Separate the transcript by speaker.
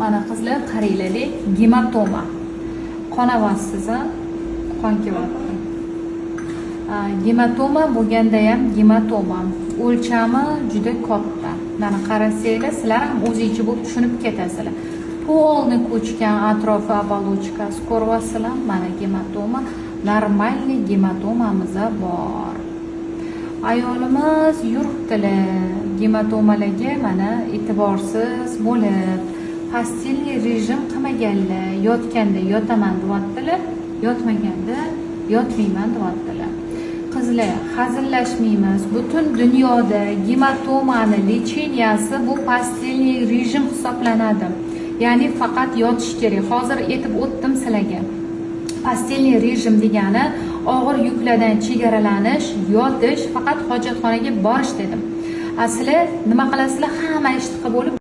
Speaker 1: Mana qizlar qaranglar, gematoma. Qonavasiz, qon kelyapti. Gematoma bo'lganda ham gematoma. O'lchami juda katta. Mana qarasanglar, sizlar ham o'zingizcha bo'lib tushunib ketasizlar. Polni ko'chgan atrofi оболочкasi ko'ryapsizlar. Mana gematoma, normalniy gematomamiz bor. Ayolimiz yuribdilar gematomalarga mana e'tiborsiz bo'lib, pastelniy rejim qilmaganlar, yotganda yotaman deyaptilar, yotmaganda yotmayman deyaptilar. Qizlar, hazillashmaymiz. Butun dunyoda gematomani lecheniyasi bu pastelniy rejim hisoblanadi. Ya'ni faqat yotish kerak. Hozir aytib o'tdim sizlarga. Pastelniy rejim degani og'ir yuklardan chegaralanish, yotish, faqat hojatxonaga borish dedim. Asli nima qilasizlar? Hamma ishtiqa bo'lib